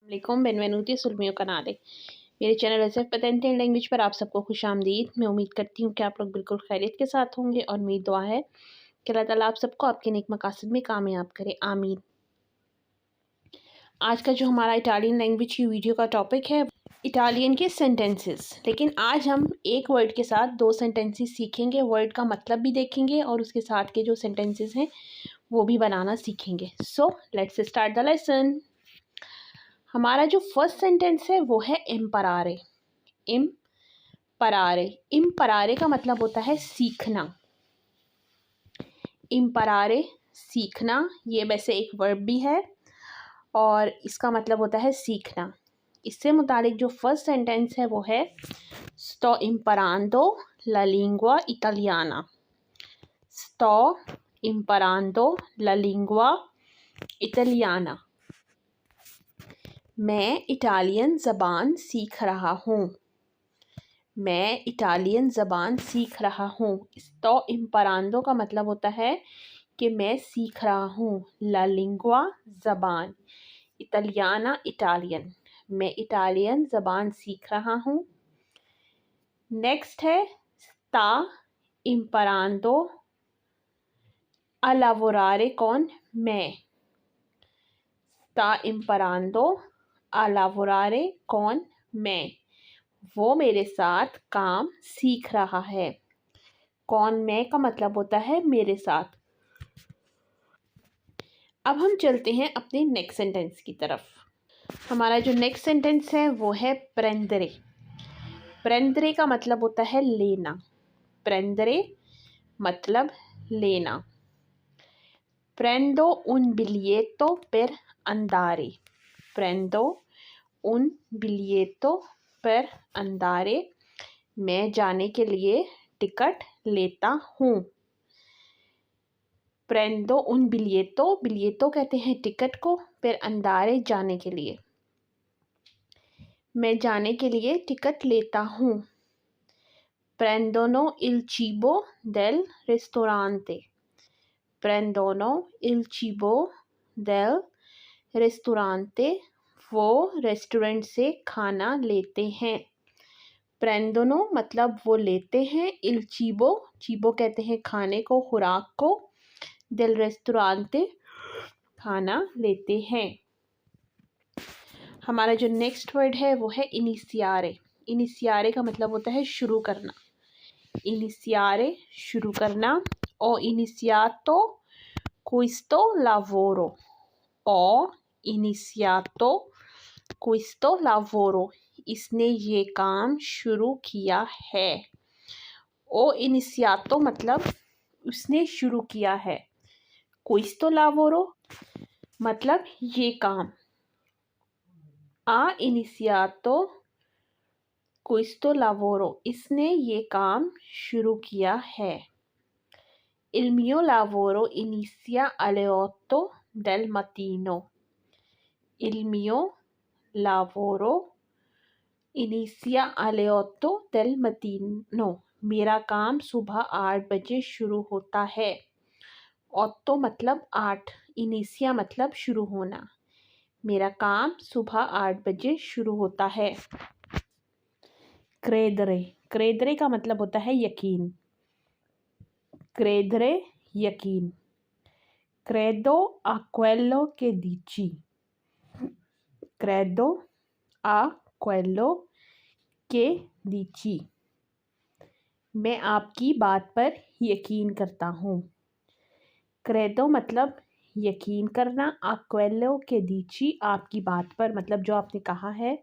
वालेकुम, बेनवेनुti sul mio canale। मेरे channel SF patent in language पर आप सबको खुशामदीद। मैं उम्मीद करती हूँ कि आप लोग बिल्कुल खैरियत के साथ होंगे और मेरी दुआ है कि अल्लाह ताला आप सबको आपके नेक मकासद में कामयाब करे, आमीन। आज का जो हमारा इटालियन लैंग्वेज की वीडियो का टॉपिक है इटालियन के सेंटेंसेस। लेकिन आज हम एक वर्ड के साथ दो सेंटेंसेस सीखेंगे, वर्ड का मतलब भी देखेंगे और उसके साथ के जो सेंटेंसेस हैं वो भी बनाना सीखेंगे। So let's start the lesson. हमारा जो फर्स्ट सेंटेंस है वो है इम्परारे। इम्परारे इम्परारे का मतलब होता है सीखना। इम्परारे सीखना, ये वैसे एक वर्ब भी है और इसका मतलब होता है सीखना। इससे मुतालिक जो फर्स्ट सेंटेंस है वो है sto imparando la lingua italiana। sto imparando la lingua italiana। मैं इटालियन ज़बान सीख रहा हूँ। मैं इटालियन ज़बान सीख रहा हूँ। sto imparando का मतलब होता है कि मैं सीख रहा हूँ। la lingua ज़बान, इटालियाना इटालियन, मैं इटालियन ज़बान सीख रहा हूँ। नेक्स्ट है sta imparando a lavorare con me। sta imparando a lavorare con me, वो मेरे साथ काम सीख रहा है। कौन में का मतलब होता है मेरे साथ। अब हम चलते हैं अपने नेक्स्ट सेंटेंस की तरफ। हमारा जो नेक्स्ट सेंटेंस है वो है प्रेंदरे। प्रेंदरे का मतलब होता है लेना। प्रेंदरे मतलब लेना। प्रेंदो उन बिलिएटो per andare। प्रेंदो उन बिलिएटो per andare, मैं जाने के लिए टिकट लेता हूँ। प्रेंदो उन बिलिएटो, बिलिएटो कहते हैं टिकट को, per andare जाने के लिए, मैं जाने के लिए टिकट लेता हूँ। Prendono il cibo del ristorante। Prendono il cibo del ristorante, वो रेस्टोरेंट से खाना लेते हैं। प्रेंडोनो मतलब वो लेते हैं। इल चीबो, चीबो कहते हैं खाने को, खुराक को। दिल रेस्टोरांते खाना लेते हैं। हमारा जो नेक्स्ट वर्ड है वो है इनिशियारे। इनिशियारे का मतलब होता है शुरू करना। इनिशियारे शुरू करना। ओ इनिशियातो questo lavoro। ओ इनिशियातो questo lavoro, इसने ये काम शुरू किया है। ओ इनिशियातो मतलब उसने शुरू किया है। questo lavoro मतलब ये काम। आ इनिशियातो questo lavoro, इसने ये काम शुरू किया है। Il mio lavoro inizia alle 8 del mattino। Il mio lavoro inizia alle 8 del mattino, मेरा काम सुबह 8 बजे शुरू होता है। 8 मतलब 8, इनिशिया मतलब शुरू होना। मेरा काम सुबह 8 बजे शुरू होता है। क्रेदरे, क्रेदरे का मतलब होता है यकीन। क्रेदरे यकीन। क्रेदो a quello che dici। क्रेदो a quello che dici, मैं आपकी बात पर यकीन करता हूँ। क्रेदो मतलब यकीन करना, a quello che dici आपकी बात पर मतलब जो आपने कहा है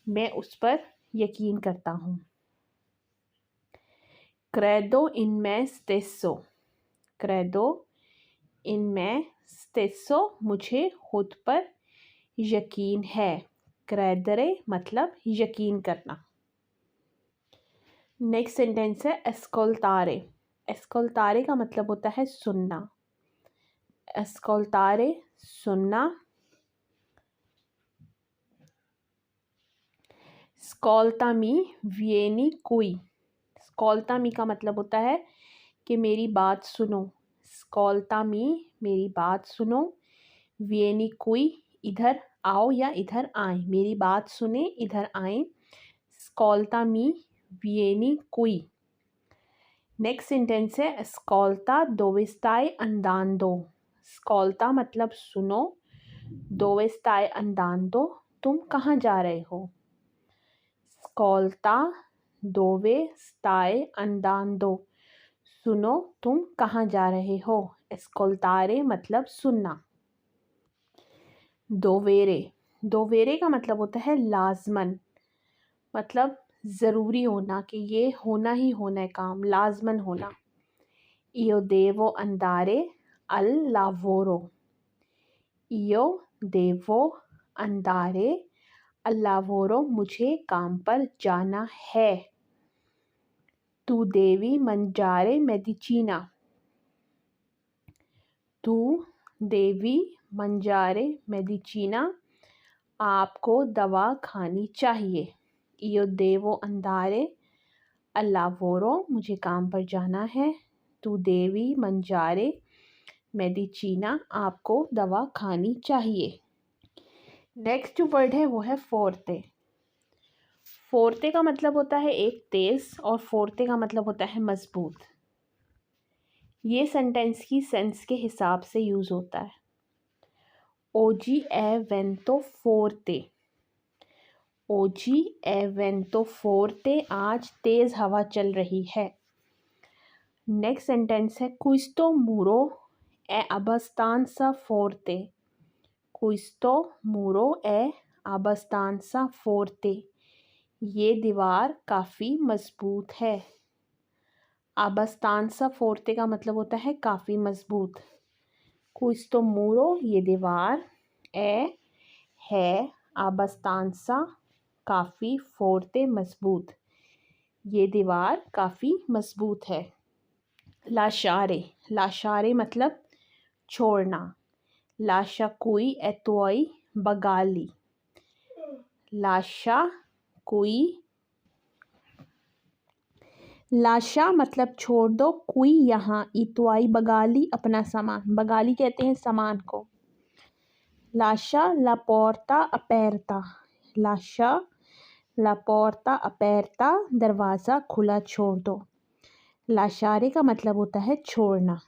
मैं उस पर यकीन करता हूँ। Credo in me stesso। Credo in me stesso, मुझे खुद पर यकीन है। क्रेदरे मतलब यकीन करना। नेक्स्ट सेंटेंस है एस्कोल्तारे। एस्कोल्तारे का मतलब होता है सुनना। एस्कोल्तारे सुनना। स्कोल्तामी विएनी कोई। स्कोल्तामी का मतलब होता है कि मेरी बात सुनो। स्कोल्तामी मेरी बात सुनो। विएनी कोई इधर आओ या इधर आए, मेरी बात सुने, इधर आए। स्कॉल्ता मी विएनी कोई। नेक्स्ट सेंटेंस है स्कॉल्ता दोवे स्ताई अंदांदो। स्कॉल्ता मतलब सुनो, दोवे स्ताई अंदांदो तुम कहाँ जा रहे हो। स्कॉल्ता दोवे स्ताई अंदांदो सुनो तुम कहाँ जा रहे हो। एस्कोल्तारे मतलब सुनना। दोवेरे, दोवेरे का मतलब होता है लाजमन, मतलब ज़रूरी होना, कि ये होना ही होना है काम, लाजमन होना। इयो देवो अंदारे अल लावोरो। इयो देवो अंदारे अल लावोरो मुझे काम पर जाना है। तू देवी मंजारे मेडिचीना। तू देवी मंजारे मेडिचीना आपको दवा खानी चाहिए। इयो देवो अंदारे अल लावोरो मुझे काम पर जाना है। तू देवी मंजारे मेडिचीना आपको दवा खानी चाहिए। नेक्स्ट जो वर्ड है वो है फोर्ते। फोर्ते का मतलब होता है एक तेज, और फोर्ते का मतलब होता है मजबूत। ये सेंटेंस की सेंस के हिसाब से यूज होता है। ओजी ए वेंतो फोर्ते। ओजी ए वेंतो फोर्ते आज तेज हवा चल रही है। नेक्स्ट सेंटेंस है क्विस्तो मूरो ए अबास्तांसा फोर्ते। क्विस्तो मूरो ए अबास्तांसा फोर्ते ये दीवार काफ़ी मजबूत है। अबास्तांसा फोर्ते का मतलब होता है काफ़ी मजबूत। क्विस्तो मूरो ये दीवार, ए है अबास्तांसा काफ़ी, फोर्ते मजबूत, ये दीवार काफ़ी मजबूत है। लाशारे, लाशारे मतलब छोड़ना। लाशा कोई एतोई बगाली। लाशा कोई, लाशा मतलब छोड़ दो, कोई यहाँ, इतवाई बगाली अपना सामान, बगाली कहते हैं सामान को। लाशा ला पोर्ता अपेरता। लाशा ला पोर्ता अपेरता दरवाज़ा खुला छोड़ दो। लाशारे का मतलब होता है छोड़ना।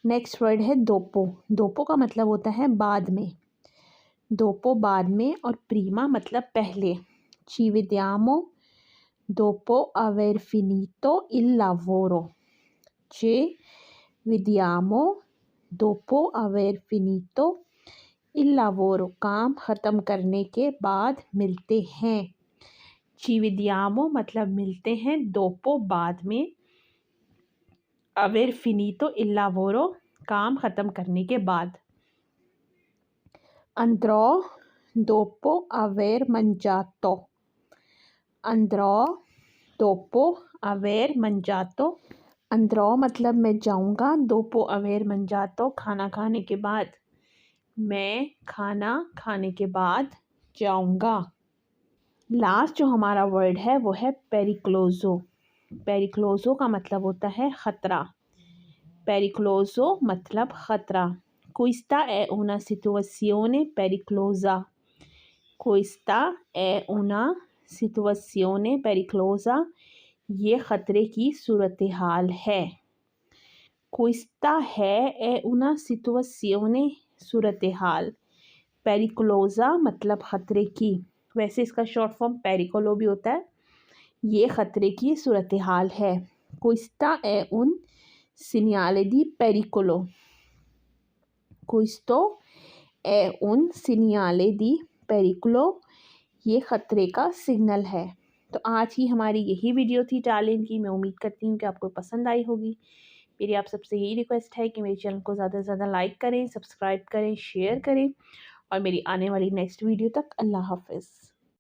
नेक्स्ट वर्ड है दोपो। दोपो का मतलब होता है बाद में। दोपो बाद में, और प्रीमा मतलब पहले। ची विद्यामो dopo aver finito il lavoro। ci vediamo dopo aver finito il lavoro काम ख़त्म करने के बाद मिलते हैं। ci vediamo मतलब मिलते हैं, dopo बाद में, aver finito il lavoro काम ख़त्म करने के बाद। andrò dopo aver mangiato। अंद्रो दोपो अवेर मंजातो। अंद्रो मतलब मैं जाऊंगा, दोपो अवेर मंजातो खाना खाने के बाद, मैं खाना खाने के बाद जाऊंगा। लास्ट जो हमारा वर्ड है वो है पेरिक्लोजो। पेरिक्लोजो का मतलब होता है ख़तरा। पेरिक्लोजो मतलब ख़तरा। क्विस्ता è una situazione pericolosa। क्विस्ता è una situazione pericolosa ये ख़तरे की सूरत हाल है। क्विस्ता है una situazione सूरत हाल, पेरिक्लोजा मतलब ख़तरे की, वैसे इसका शॉर्ट फॉर्म पेरिकोलो भी होता है। ये ख़तरे की सूरत हाल है। क्विस्ता è un segnale di pericolo। क्विस्तो è un segnale di pericolo ये ख़तरे का सिग्नल है। तो आज की हमारी यही वीडियो थी टैलेंट की। मैं उम्मीद करती हूँ कि आपको पसंद आई होगी। मेरी आप सबसे यही रिक्वेस्ट है कि मेरे चैनल को ज़्यादा से ज़्यादा लाइक करें, सब्सक्राइब करें, शेयर करें, और मेरी आने वाली नेक्स्ट वीडियो तक अल्लाह हाफ़िज़।